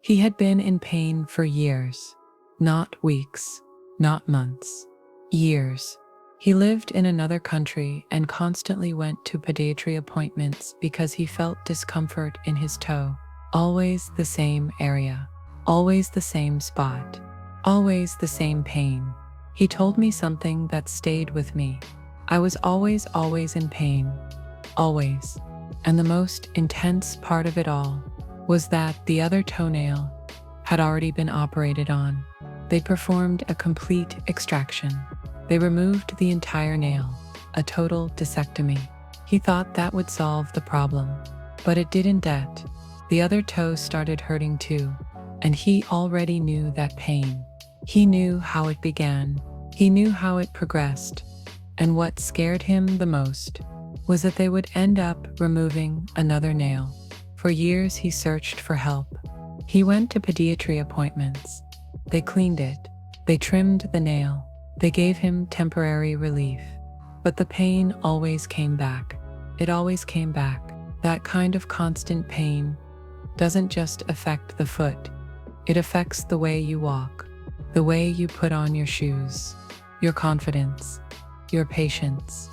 He had been in pain for years, not weeks, not months, years. He lived in another country and constantly went to podiatry appointments because he felt discomfort in his toe. Always the same area, always the same spot, always the same pain. He told me something that stayed with me. I was always in pain. Always. And the most intense part of it all was that the other toenail had already been operated on. They performed a complete extraction. They removed the entire nail, a total discectomy. He thought that would solve the problem, but it didn't. The other toe started hurting too, and he already knew that pain. He knew how it began. He knew how it progressed. And what scared him the most was that they would end up removing another nail. For years he searched for help. He went to podiatry appointments. They cleaned it. They trimmed the nail. They gave him temporary relief. But the pain always came back. It always came back. That kind of constant pain doesn't just affect the foot. It affects the way you walk, the way you put on your shoes, your confidence, your patience.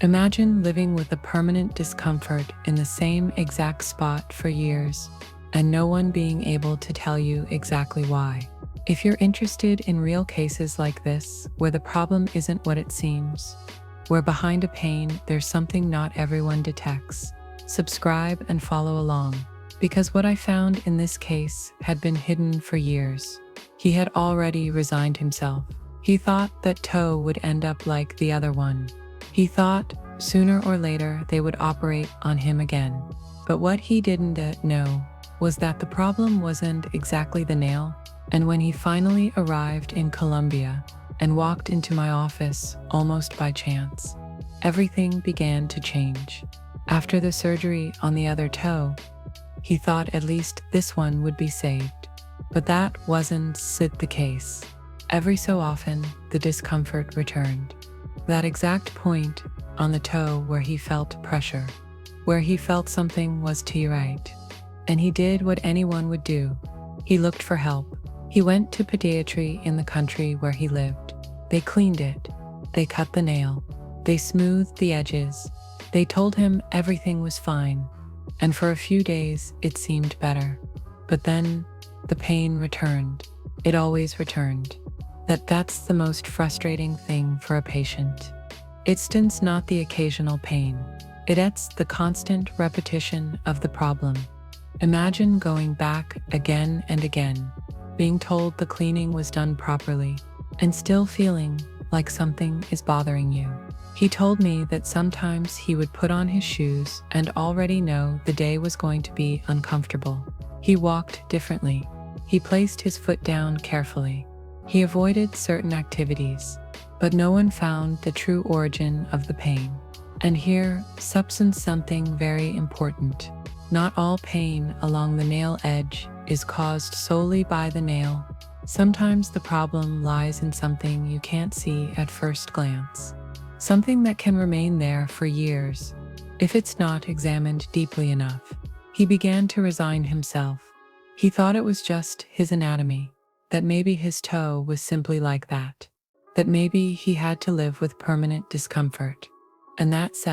Imagine living with a permanent discomfort in the same exact spot for years and no one being able to tell you exactly why. If you're interested in real cases like this, where the problem isn't what it seems, where behind a pain there's something not everyone detects, subscribe and follow along, because what I found in this case had been hidden for years. He had already resigned himself. He thought that toe would end up like the other one. He thought sooner or later they would operate on him again. But what he didn't know was that the problem wasn't exactly the nail. And when he finally arrived in Colombia and walked into my office almost by chance, everything began to change. After the surgery on the other toe, he thought at least this one would be saved. But that wasn't the case. Every so often, the discomfort returned. That exact point on the toe where he felt pressure, where he felt something was to your right. And he did what anyone would do. He looked for help. He went to podiatry in the country where he lived. They cleaned it. They cut the nail. They smoothed the edges. They told him everything was fine. And for a few days, it seemed better. But then, the pain returned. It always returned. That's the most frustrating thing for a patient. It's not the occasional pain. It's the constant repetition of the problem. Imagine going back again and again, being told the cleaning was done properly, and still feeling like something is bothering you. He told me that sometimes he would put on his shoes and already know the day was going to be uncomfortable. He walked differently. He placed his foot down carefully. He avoided certain activities, but no one found the true origin of the pain. And here, something very important. Not all pain along the nail edge is caused solely by the nail. Sometimes the problem lies in something you can't see at first glance. Something that can remain there for years, if it's not examined deeply enough. He began to resign himself. He thought it was just his anatomy, that maybe his toe was simply like that maybe he had to live with permanent discomfort. And that's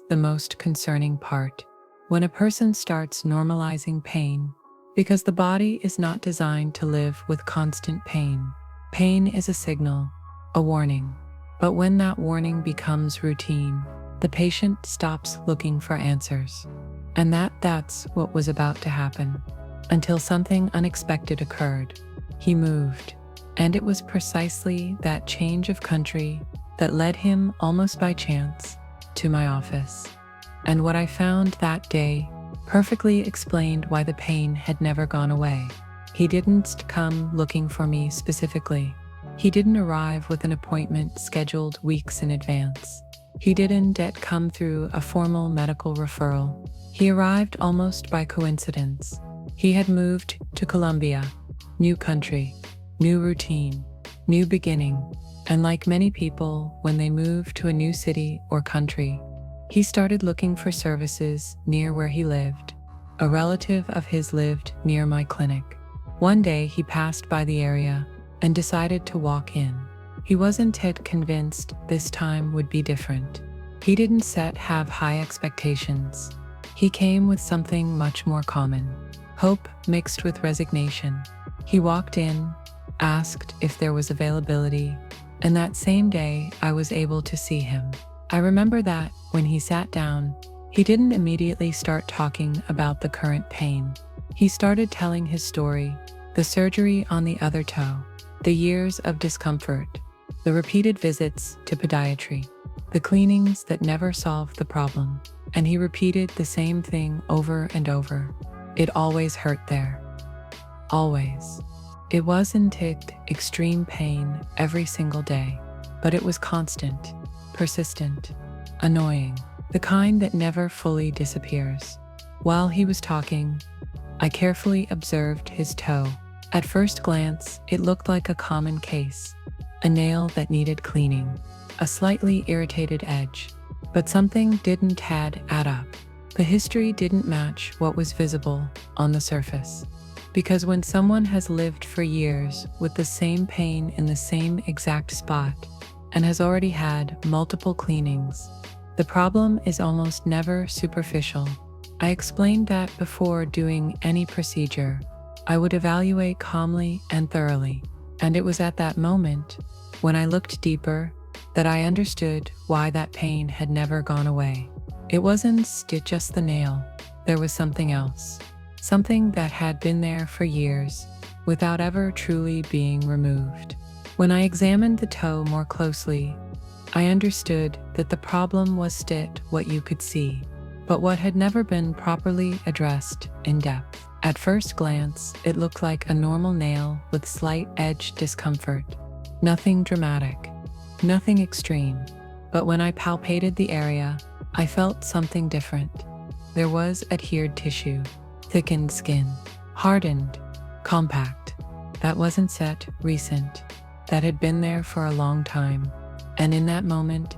the most concerning part. When a person starts normalizing pain, because the body is not designed to live with constant pain. Pain is a signal, a warning. But when that warning becomes routine, the patient stops looking for answers. And that's what was about to happen. Until something unexpected occurred. He moved. And it was precisely that change of country that led him, almost by chance, to my office. And what I found that day perfectly explained why the pain had never gone away. He didn't come looking for me specifically. He didn't arrive with an appointment scheduled weeks in advance. He didn't come through a formal medical referral. He arrived almost by coincidence. He had moved to Colombia, new country, new routine, new beginning. And like many people, when they move to a new city or country, he started looking for services near where he lived. A relative of his lived near my clinic. One day he passed by the area and decided to walk in. He wasn't yet convinced this time would be different. He didn't have high expectations. He came with something much more common, hope mixed with resignation. He walked in, asked if there was availability, and that same day I was able to see him. I remember that when he sat down, he didn't immediately start talking about the current pain. He started telling his story, the surgery on the other toe, the years of discomfort, the repeated visits to podiatry, the cleanings that never solved the problem. And he repeated the same thing over and over. It always hurt there. Always. It wasn't extreme pain every single day, but it was constant, persistent, annoying, the kind that never fully disappears. While he was talking, I carefully observed his toe. At first glance, it looked like a common case, a nail that needed cleaning, a slightly irritated edge. But something didn't add up. The history didn't match what was visible on the surface. Because when someone has lived for years with the same pain in the same exact spot and has already had multiple cleanings, the problem is almost never superficial. I explained that before doing any procedure, I would evaluate calmly and thoroughly. And it was at that moment, when I looked deeper, that I understood why that pain had never gone away. It wasn't just the nail. There was something else. Something that had been there for years, without ever truly being removed. When I examined the toe more closely, I understood that the problem was what you could see, but what had never been properly addressed in depth. At first glance, it looked like a normal nail with slight edge discomfort. Nothing dramatic, nothing extreme. But when I palpated the area, I felt something different. There was adhered tissue, thickened skin, hardened, compact. That wasn't recent. That had been there for a long time. And in that moment,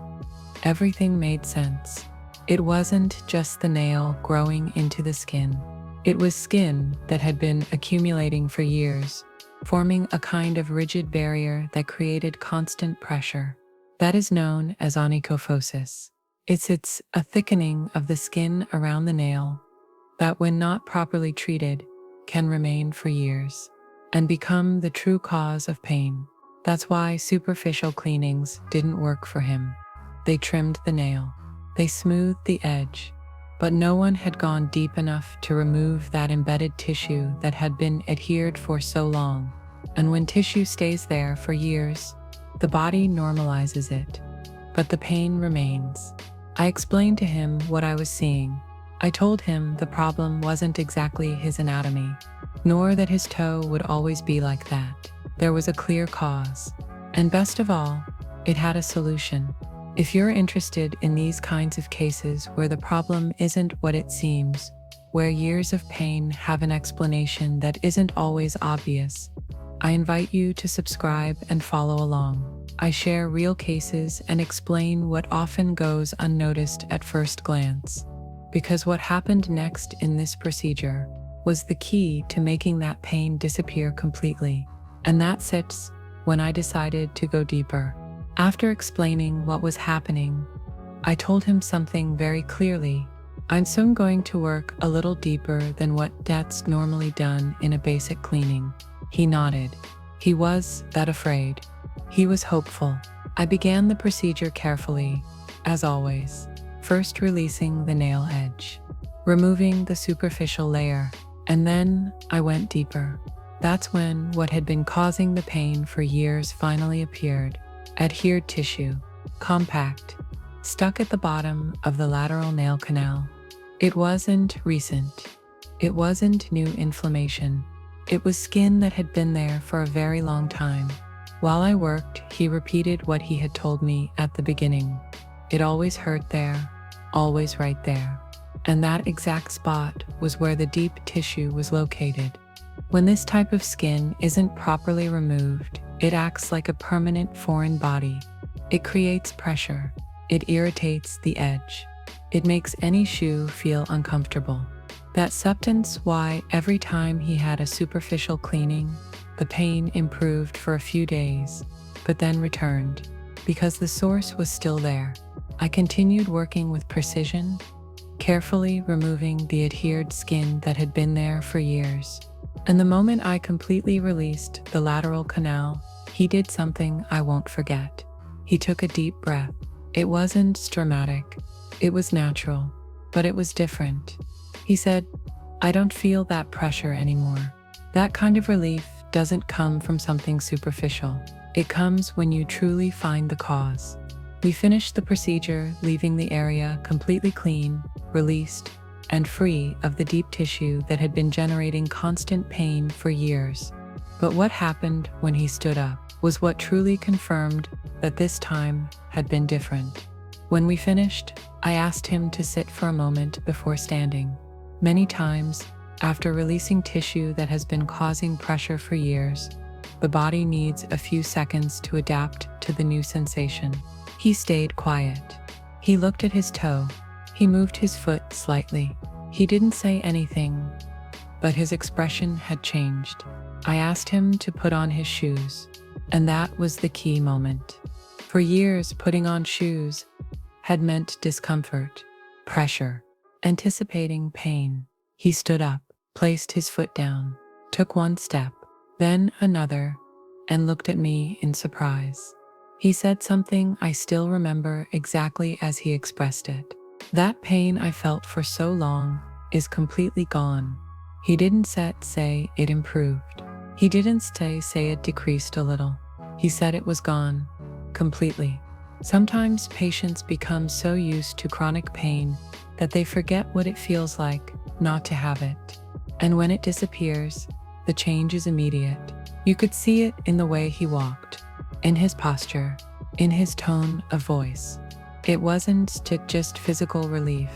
everything made sense. It wasn't just the nail growing into the skin. It was skin that had been accumulating for years, forming a kind of rigid barrier that created constant pressure. That is known as onychophosis. It's a thickening of the skin around the nail that, when not properly treated, can remain for years and become the true cause of pain. That's why superficial cleanings didn't work for him. They trimmed the nail, they smoothed the edge, but no one had gone deep enough to remove that embedded tissue that had been adhered for so long. And when tissue stays there for years, the body normalizes it, but the pain remains. I explained to him what I was seeing. I told him the problem wasn't exactly his anatomy, nor that his toe would always be like that. There was a clear cause, and best of all, it had a solution. If you're interested in these kinds of cases where the problem isn't what it seems, where years of pain have an explanation that isn't always obvious, I invite you to subscribe and follow along. I share real cases and explain what often goes unnoticed at first glance. Because what happened next in this procedure was the key to making that pain disappear completely. And that's when I decided to go deeper. After explaining what was happening, I told him something very clearly. I'm soon going to work a little deeper than that's normally done in a basic cleaning. He nodded. He was that afraid. He was hopeful. I began the procedure carefully, as always, first releasing the nail edge, removing the superficial layer, and then I went deeper. That's when what had been causing the pain for years finally appeared. Adhered tissue, compact, stuck at the bottom of the lateral nail canal. It wasn't recent. It wasn't new inflammation. It was skin that had been there for a very long time. While I worked, he repeated what he had told me at the beginning. It always hurt there, always right there. And that exact spot was where the deep tissue was located. When this type of skin isn't properly removed, it acts like a permanent foreign body. It creates pressure. It irritates the edge. It makes any shoe feel uncomfortable. That substance why every time he had a superficial cleaning, the pain improved for a few days, but then returned, because the source was still there. I continued working with precision, carefully removing the adhered skin that had been there for years. And the moment I completely released the lateral canal, he did something I won't forget. He took a deep breath. It wasn't dramatic, it was natural, but it was different. He said, "I don't feel that pressure anymore." That kind of relief doesn't come from something superficial. It comes when you truly find the cause. We finished the procedure, leaving the area completely clean, released, and free of the deep tissue that had been generating constant pain for years. But what happened when he stood up was what truly confirmed that this time had been different. When we finished, I asked him to sit for a moment before standing. Many times, after releasing tissue that has been causing pressure for years, the body needs a few seconds to adapt to the new sensation. He stayed quiet. He looked at his toe. He moved his foot slightly. He didn't say anything, but his expression had changed. I asked him to put on his shoes, and that was the key moment. For years, putting on shoes had meant discomfort, pressure, anticipating pain. He stood up, placed his foot down, took one step, then another, and looked at me in surprise. He said something I still remember exactly as he expressed it. "That pain I felt for so long is completely gone." He didn't say it improved. He didn't say it decreased a little. He said it was gone, completely. Sometimes patients become so used to chronic pain that they forget what it feels like not to have it. And when it disappears, the change is immediate. You could see it in the way he walked, in his posture, in his tone of voice. It wasn't just physical relief.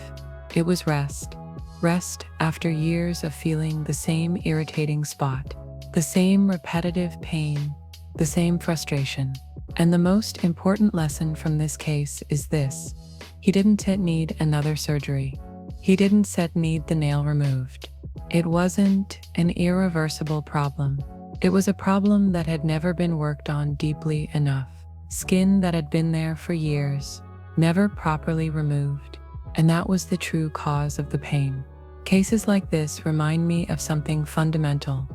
It was rest. Rest after years of feeling the same irritating spot, the same repetitive pain, the same frustration. And the most important lesson from this case is this: he didn't need another surgery. He didn't need the nail removed. It wasn't an irreversible problem. It was a problem that had never been worked on deeply enough. Skin that had been there for years, never properly removed. And that was the true cause of the pain. Cases like this remind me of something fundamental.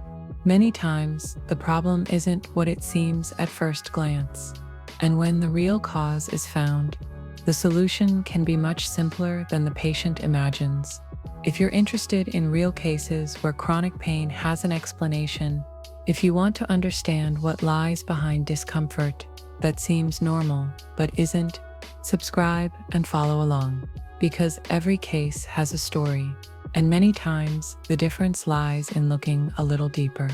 Many times, the problem isn't what it seems at first glance. And when the real cause is found, the solution can be much simpler than the patient imagines. If you're interested in real cases where chronic pain has an explanation, if you want to understand what lies behind discomfort that seems normal but isn't, subscribe and follow along. Because every case has a story, and many times the difference lies in looking a little deeper.